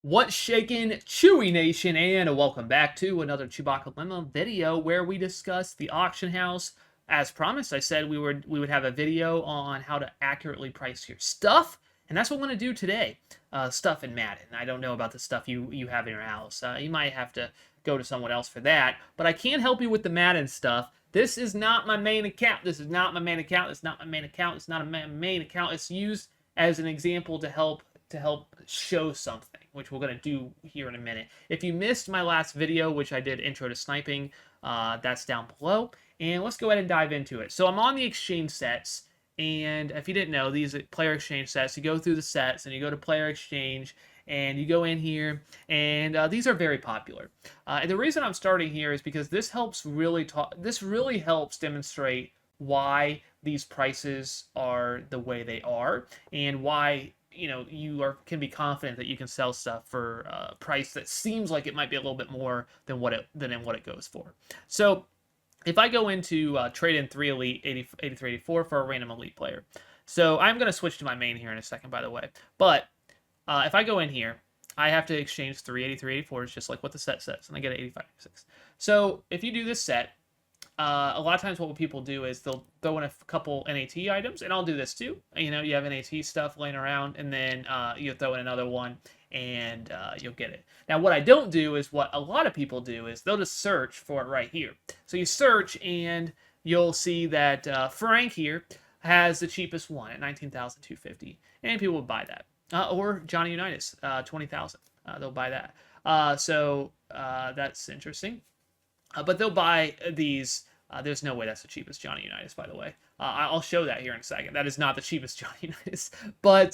What's shaking, Chewie Nation, and welcome back to another ChewbaccaLemma video where we discuss the auction house. As promised, I said we would have a video on how to accurately price your stuff, and that's what we're going to do today. Stuff in Madden. I don't know about the stuff you have in your house. You might have to go to someone else for that, but I can help you with the Madden stuff. This is not my main account. This is not my main account. It's not my main account. It's not a main account. It's used as an example to help show something, which we're going to do here in a minute. If you missed my last video, which I did intro to sniping, that's down below. And let's go ahead and dive into it. So I'm on the exchange sets, and if you didn't know, these player exchange sets, you go through the sets and you go to player exchange, and you go in here, and these are very popular. And the reason I'm starting here is because this really helps demonstrate why these prices are the way they are, and why can be confident that you can sell stuff for a price that seems like it might be a little bit more than what it goes for. So if I go into trade in 3 elite 83 84 for a random elite player, so I'm going to switch to my main here in a second, by the way. But if I go in here, I have to exchange 3 83 84s just like what the set says, and I get an 85 86. So if you do this set, a lot of times what people do is they'll throw in a couple NAT items, and I'll do this too. You know, you have NAT stuff laying around, and then you throw in another one, and you'll get it. Now, what I don't do is what a lot of people do is they'll just search for it right here. So you search, and you'll see that Frank here has the cheapest one at 19,250, and people will buy that. Or Johnny Unitas, 20,000. They'll buy that. So that's interesting. But they'll buy these. There's no way that's the cheapest Johnny Unitas, by the way. I'll show that here in a second. That is not the cheapest Johnny Unitas. But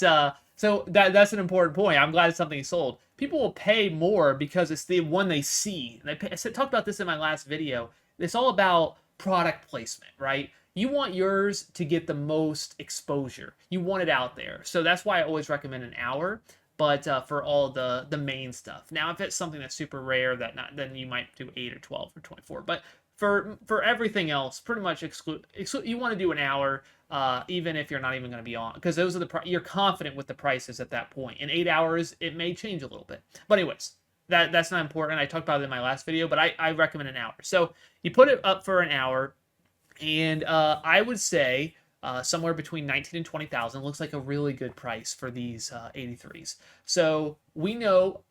so that's an important point. I'm glad it's something he sold. People will pay more because it's the one they see. I talked about this in my last video. It's all about product placement, right? You want yours to get the most exposure. You want it out there. So that's why I always recommend an hour. But for all the main stuff. Now, if it's something that's super rare, then you might do 8 or 12 or 24. But for everything else, pretty much you want to do an hour, even if you're not even going to be on, because those are you're confident with the prices at that point. In 8 hours, it may change a little bit. But anyways, that's not important. I talked about it in my last video, but I recommend an hour. So you put it up for an hour, and I would say somewhere between 19 and 20,000 looks like a really good price for these 83s. So we know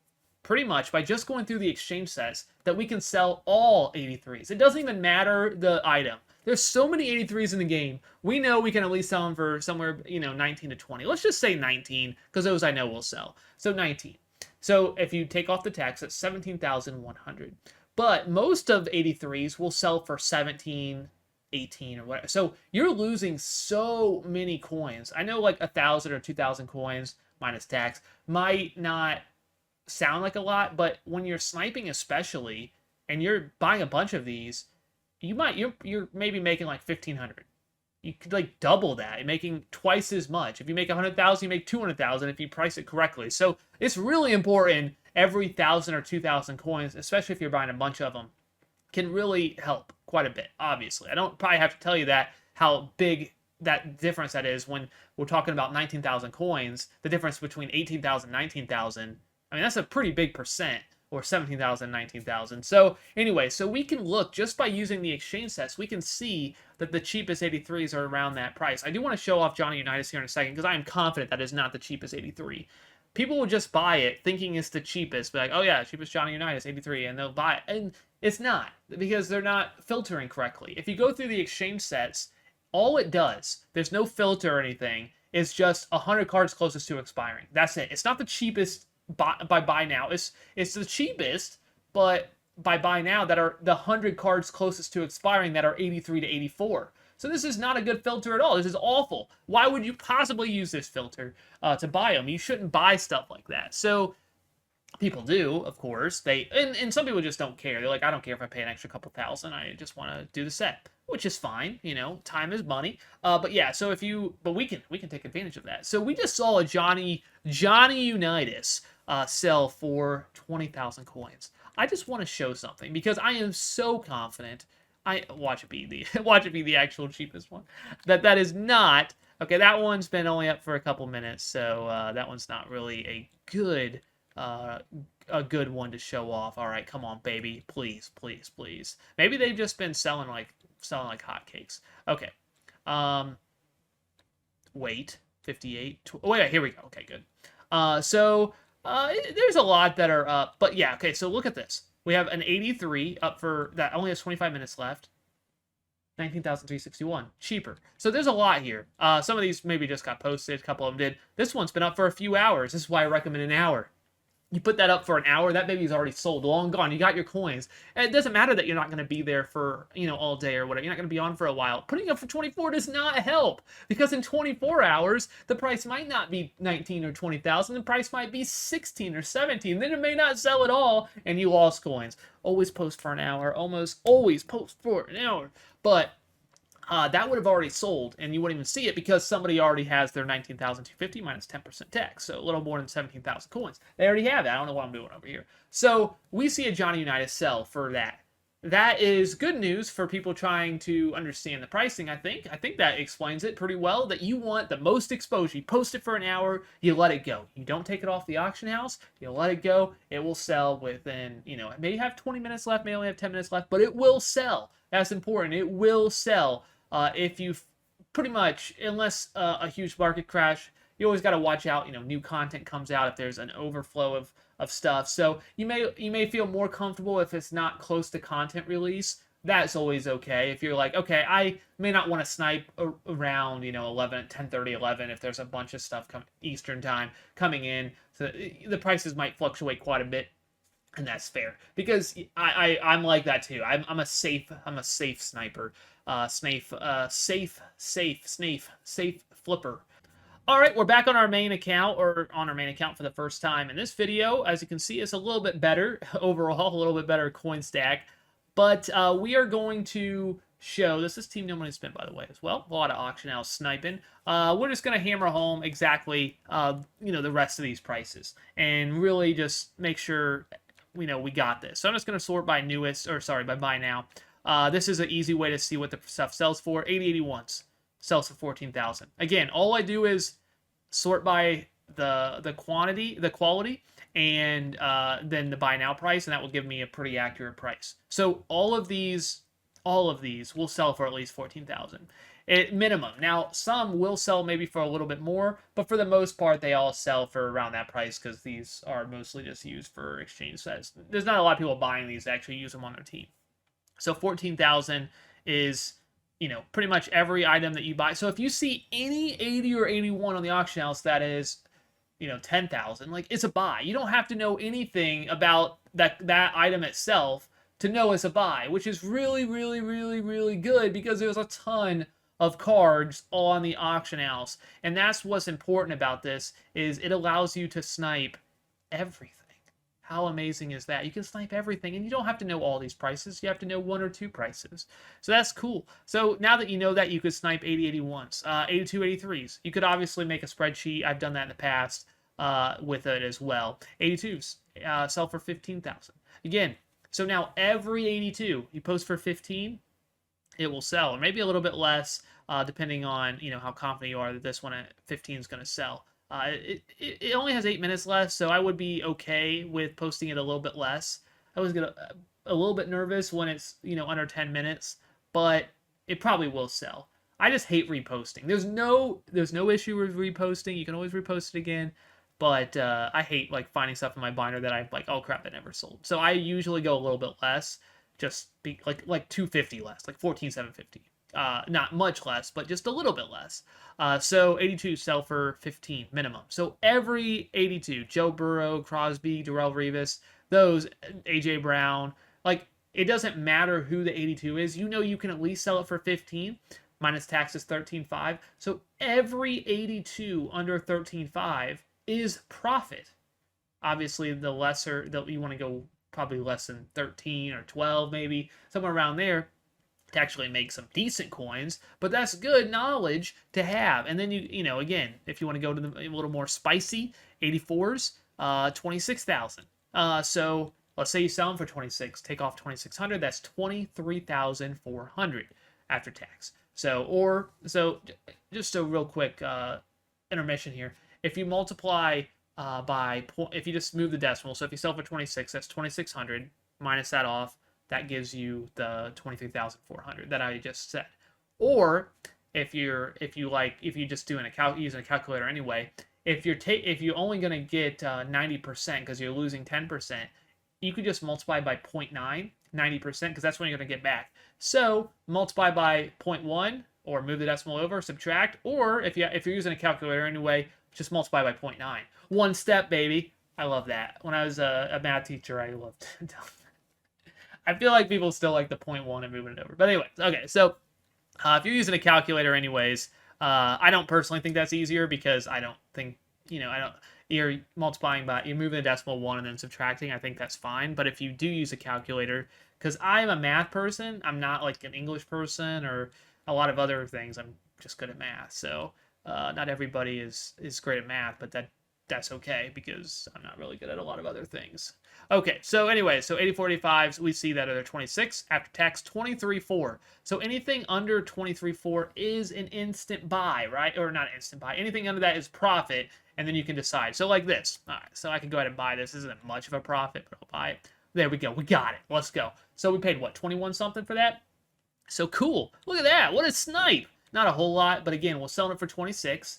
pretty much by just going through the exchange sets that we can sell all 83s. It doesn't even matter the item. There's so many 83s in the game. We know we can at least sell them for somewhere, 19 to 20. Let's just say 19, because those I know will sell. So 19. So if you take off the tax, that's 17,100. But most of 83s will sell for 17, 18 or whatever. So you're losing so many coins. I know like 1,000 or 2,000 coins minus tax might not sound like a lot, but when you're sniping especially, and you're buying a bunch of these, you're maybe making like 1,500. You could like double that. You're making twice as much. If you make 100,000, you make 200,000 if you price it correctly. So it's really important. Every 1,000 or 2,000 coins, especially if you're buying a bunch of them, can really help quite a bit, obviously. I don't probably have to tell you that how big that difference that is when we're talking about 19,000 coins, the difference between 18,000 and 19,000. I mean, that's a pretty big percent, or 17,000, 19,000. So anyway, so we can look, just by using the exchange sets, we can see that the cheapest 83s are around that price. I do want to show off Johnny Unitas here in a second, because I am confident that is not the cheapest 83. People will just buy it thinking it's the cheapest, be like, oh yeah, cheapest Johnny Unitas, 83, and they'll buy it. And it's not, because they're not filtering correctly. If you go through the exchange sets, all it does, there's no filter or anything, it's just 100 cards closest to expiring. That's it. It's not the cheapest by buy now. It's the cheapest, but by buy now that are the 100 cards closest to expiring that are 83 to 84. So this is not a good filter at all. This is awful. Why would you possibly use this filter to buy them? You shouldn't buy stuff like that. So people do, of course. And some people just don't care. They're like, I don't care if I pay an extra couple thousand. I just want to do the set, which is fine. Time is money. But yeah, so but we can take advantage of that. So we just saw a Johnny Unitas sell for 20,000 coins. I just want to show something because I am so confident. I watch it be the actual cheapest one. That is not okay. That one's been only up for a couple minutes, so that one's not really a good uh, a good one to show off. All right, come on, baby, please, please, please. Maybe they've just been selling like hotcakes. Okay. Um, wait, 58. Wait, here we go. Okay, good. There's a lot that are up, but yeah. Okay, so look at this. We have an 83 up for that only has 25 minutes left. 19,361. Cheaper. So there's a lot here. Some of these maybe just got posted. A couple of them did. This one's been up for a few hours. This is why I recommend an hour. You put that up for an hour, that baby's already sold, long gone. You got your coins. And it doesn't matter that you're not going to be there for, all day or whatever. You're not going to be on for a while. Putting up for 24 does not help, because in 24 hours, the price might not be 19 or 20,000. The price might be 16 or 17. Then it may not sell at all, and you lost coins. Always post for an hour. Almost always post for an hour. But that would have already sold, and you wouldn't even see it because somebody already has their 19,250 minus 10% tax, so a little more than 17,000 coins. They already have that. I don't know what I'm doing over here. So we see a Johnny Unitas sell for that. That is good news for people trying to understand the pricing, I think. I think that explains it pretty well, that you want the most exposure. You post it for an hour, you let it go. You don't take it off the auction house, you let it go. It will sell within, it may have 20 minutes left, may only have 10 minutes left, but it will sell. That's important. It will sell. If you pretty much, unless a huge market crash, you always got to watch out. New content comes out if there's an overflow of stuff. So you may feel more comfortable if it's not close to content release. That's always okay. If you're like, okay, I may not want to snipe around 11, 10:30, 11 if there's a bunch of stuff Eastern time coming in. So the prices might fluctuate quite a bit. And that's fair, because I'm like that too. I'm a safe sniper, safe flipper. All right, we're back on our main account, for the first time. And this video, as you can see, is a little bit better overall, a little bit better coin stack. But we are going to show, this is team no money spent, by the way, as well. A lot of auction house sniping. We're just going to hammer home exactly, the rest of these prices, and really just make sure we got this. So I'm just going to sort by by buy now. This is an easy way to see what the stuff sells for. 8081s sells for 14,000. Again, all I do is sort by the quality, and then the buy now price, and that will give me a pretty accurate price. So all of these will sell for at least 14,000 at minimum. Now, some will sell maybe for a little bit more, but for the most part, they all sell for around that price, because these are mostly just used for exchange sets. There's not a lot of people buying these to actually use them on their team. So 14,000 is, pretty much every item that you buy. So if you see any 80 or 81 on the auction house that is, 10,000, like, it's a buy. You don't have to know anything about that item itself to know it's a buy, which is really, really, really, really good, because there's a ton of cards on the auction house. And that's what's important about this, is it allows you to snipe everything. How amazing is that? You can snipe everything, and you don't have to know all these prices. You have to know one or two prices. So that's cool. So now that you know that, you could snipe 8081s, 8283s. You could obviously make a spreadsheet. I've done that in the past with it as well. 82s sell for 15,000. Again, so now every 82 you post for 15, it will sell, or maybe a little bit less, depending on how confident you are that this one at 15 is going to sell. It only has 8 minutes left, so I would be okay with posting it a little bit less. I was a little bit nervous when it's under 10 minutes, but it probably will sell. I just hate reposting. There's no issue with reposting. You can always repost it again, but I hate finding stuff in my binder that I'm like, oh crap, that never sold. So I usually go a little bit less, just be like 250 less, like 14,750. Not much less, but just a little bit less. So 82 sell for 15 minimum. So every 82, Joe Burrow, Crosby, Darrelle Revis, those, AJ Brown, it doesn't matter who the 82 is. You can at least sell it for 15. Minus taxes 13.5. So every 82 under 13.5 is profit. Obviously, the lesser that you want to go, probably less than 13 or 12, maybe somewhere around there, to actually make some decent coins, but that's good knowledge to have. And then again, if you want to go to a little more spicy, 84s, 26,000. So let's say you sell them for 26, take off 2,600, that's 23,400 after tax. So just a real quick intermission here. If you multiply if you just move the decimal. So if you sell for 26, that's 2,600 minus that off. That gives you the 23,400 that I just said. Or if you just doing using a calculator anyway, if you're only gonna get 90% because you're losing 10%, you could just multiply by 0.9, 90%, because that's when you're gonna get back. So multiply by 0.1 or move the decimal over, subtract, or if you're using a calculator anyway, just multiply by 0.9. One step, baby. I love that. When I was a math teacher, I loved it. I feel like people still like the 0.1 and moving it over. But anyways, okay, so if you're using a calculator anyways, I don't personally think that's easier because I don't think, you're you're moving the decimal one and then subtracting. I think that's fine. But if you do use a calculator, because I'm a math person, I'm not like an English person or a lot of other things. I'm just good at math. So not everybody is great at math, but that's okay because I'm not really good at a lot of other things. Okay, so anyway, so 84, 85s, we see that they're 26, after tax 23.4. So anything under 23.4 is an instant buy, right? Or not instant buy. Anything under that is profit, and then you can decide. So like this. All right, so I can go ahead and buy this. This isn't much of a profit, but I'll buy it. There we go. We got it. Let's go. So we paid what, 21 something for that? So cool. Look at that. What a snipe. Not a whole lot, but again, we'll sell it for 26.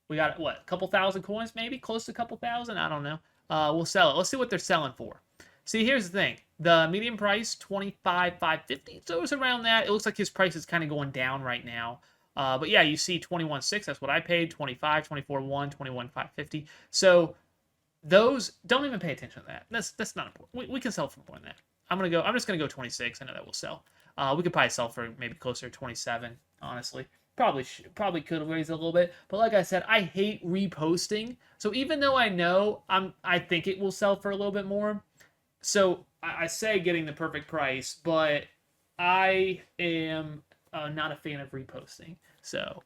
We got, what, a couple thousand coins maybe? Close to a couple thousand? I don't know. We'll sell it. Let's see what they're selling for. See, here's the thing. The median price, 25,550. So it's around that. It looks like his price is kind of going down right now. But yeah, you see 21.6. That's what I paid. 25, 24.1, 21,550. So those, don't even pay attention to that. That's not important. We can sell for more than that. I'm just gonna go 26. I know that will sell. We could probably sell for maybe closer to 27, honestly. Probably could have raised it a little bit, but like I said, I hate reposting. So even though I know I think it will sell for a little bit more, so I say getting the perfect price, but I am not a fan of reposting. So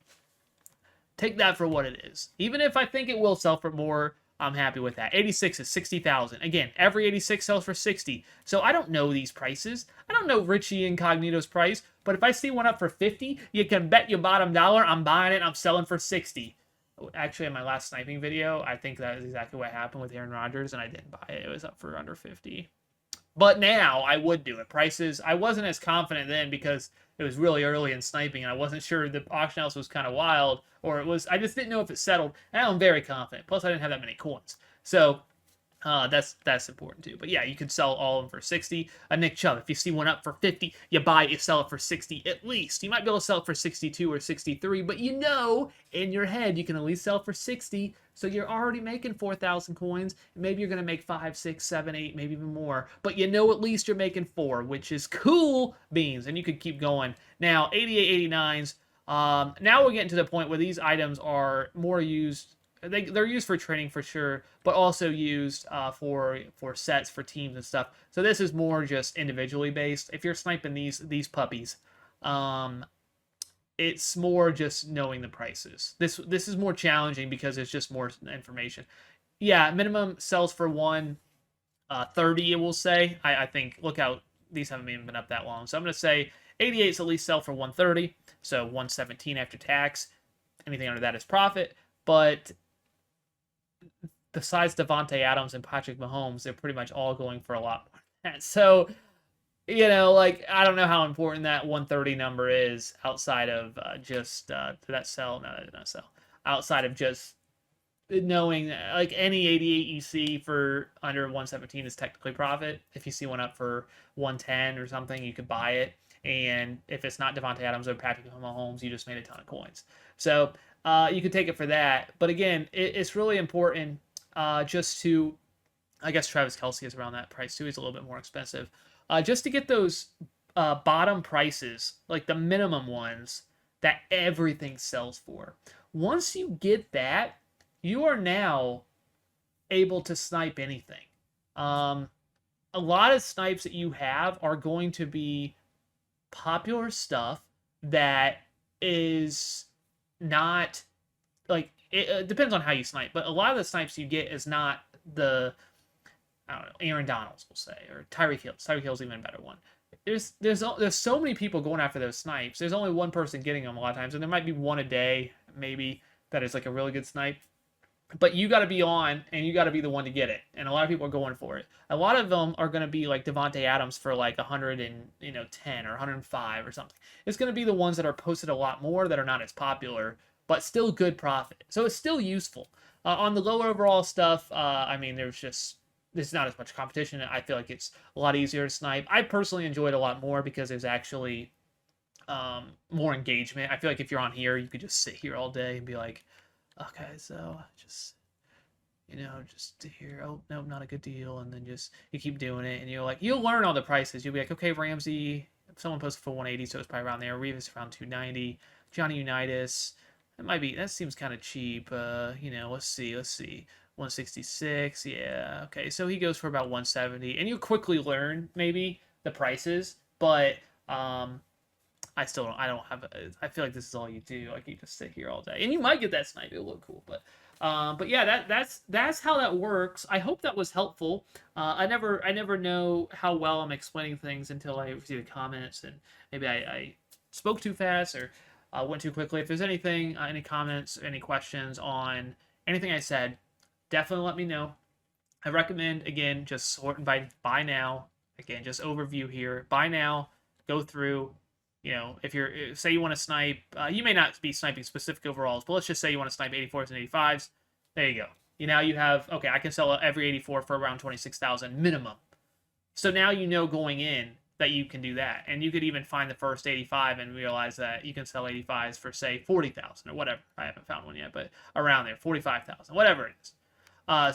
take that for what it is. Even if I think it will sell for more, I'm happy with that. 86 is 60,000. Again, every 86 sells for 60. So I don't know these prices. I don't know Richie Incognito's price, but if I see one up for 50, you can bet your bottom dollar I'm buying it. I'm selling for 60. Actually, in my last sniping video, I think that is exactly what happened with Aaron Rodgers, and I didn't buy it. It was up for under 50. But now I would do it. Prices, I wasn't as confident then because it was really early in sniping, and I wasn't sure the auction house was kind of wild, or I just didn't know if it settled. Now I'm very confident. Plus, I didn't have that many coins. So that's important too. But yeah, you can sell all of them for 60. Nick Chubb, if you see one up for 50, you buy it, you sell it for 60 at least. You might be able to sell it for 62 or 63, but in your head, you can at least sell for 60. So you're already making 4,000 coins. Maybe you're going to make 5, 6, 7, 8, maybe even more. But at least you're making 4, which is cool beans. And you could keep going. Now, 88, 89s. Now we're getting to the point where these items are more used. They're used for training for sure, but also used for sets for teams and stuff. So this is more just individually based. If you're sniping these puppies, it's more just knowing the prices. This is more challenging because it's just more information. Yeah, minimum sells for 130. It will say. I think. Look out, these haven't even been up that long. So I'm gonna say 88s at least sell for 130. So 117 after tax. Anything under that is profit, but besides Devontae Adams and Patrick Mahomes, they're pretty much all going for a lot more. So, I don't know how important that 130 number is outside of just that sell. No, that did not sell. Outside of just knowing like any 88 you see for under 117 is technically profit. If you see one up for 110 or something, you could buy it. And if it's not Devontae Adams or Patrick Mahomes, you just made a ton of coins. So you could take it for that. But again, it's really important just to, I guess Travis Kelce is around that price too. He's a little bit more expensive. Just to get those bottom prices, like the minimum ones that everything sells for. Once you get that, you are now able to snipe anything. A lot of snipes that you have are going to be popular stuff that is not like it depends on how you snipe, but a lot of the snipes you get is not the Aaron Donalds, we'll say, or Tyreek Hill. Tyreek Hill's even a better one. There's so many people going after those snipes. There's only one person getting them a lot of times, and there might be one a day maybe that is like a really good snipe. but you got to be on and you got to be the one to get it. And a lot of people are going for it. A lot of them are going to be like Devontae Adams for like 110 or 105 or something. It's going to be the ones that are posted a lot more that are not as popular, but still good profit. So it's still useful. On the lower overall stuff, I mean, there's not as much competition. I feel like it's a lot easier to snipe. I personally enjoyed a lot more because there's actually more engagement. I feel like if you're on here, you could just sit here all day and be like, okay, so just just here. Oh no, not a good deal, and then just you keep doing it, and you'll learn all the prices. You'll be like, okay, Ramsey, someone posted for 180, so it's probably around there. Revis around 290. Johnny Unitas, that seems kind of cheap. Let's see, 166. Yeah, okay, so he goes for about 170, and you quickly learn maybe the prices, but I still don't. I don't have. I feel like this is all you do. Like you just sit here all day, and you might get that snipe. It'll look cool, but yeah, that's how that works. I hope that was helpful. I never know how well I'm explaining things until I see the comments, and maybe I spoke too fast or went too quickly. If there's anything, any comments, any questions on anything I said, definitely let me know. I recommend again just sort by buy now. Again, just overview here. Buy now. Go through. If you're, say you want to snipe, you may not be sniping specific overalls, but let's just say you want to snipe 84s and 85s. There you go. Now you have, okay, I can sell every 84 for around 26,000 minimum. So now going in that you can do that. And you could even find the first 85 and realize that you can sell 85s for, say, 40,000 or whatever. I haven't found one yet, but around there, 45,000, whatever it is.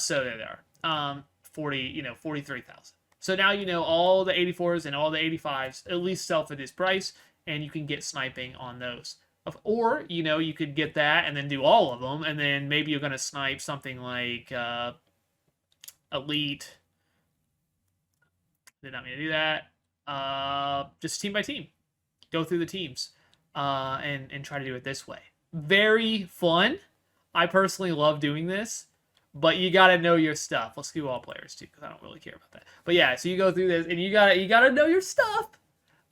So there they are. 43,000. So now all the 84s and all the 85s at least sell for this price, and you can get sniping on those. Or, you could get that and then do all of them, and then maybe you're going to snipe something like Elite. Did not mean to do that. Just team by team. Go through the teams and try to do it this way. Very fun. I personally love doing this, but you got to know your stuff. Let's do all players too, because I don't really care about that. But yeah, so you go through this, and you gotta know your stuff.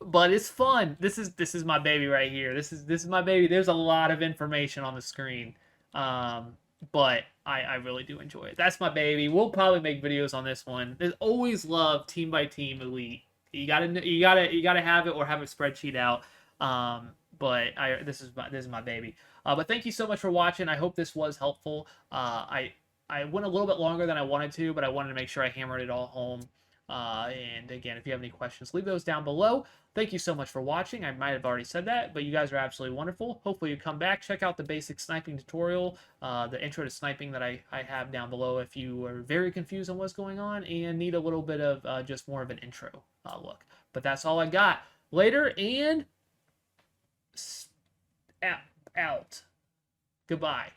But it's fun. This is my baby right here. This is my baby. There's a lot of information on the screen, but I really do enjoy it. That's my baby. We'll probably make videos on this one. There's always love team by team elite. You gotta have it or have a spreadsheet out. But this is my baby. But thank you so much for watching. I hope this was helpful. I went a little bit longer than I wanted to, but I wanted to make sure I hammered it all home. And again, if you have any questions, leave those down below. Thank you so much for watching. I might have already said that, but you guys are absolutely wonderful. Hopefully you come back, check out the basic sniping tutorial, the intro to sniping that I have down below if you are very confused on what's going on and need a little bit of just more of an intro look. But that's all I got. Later and out. Goodbye.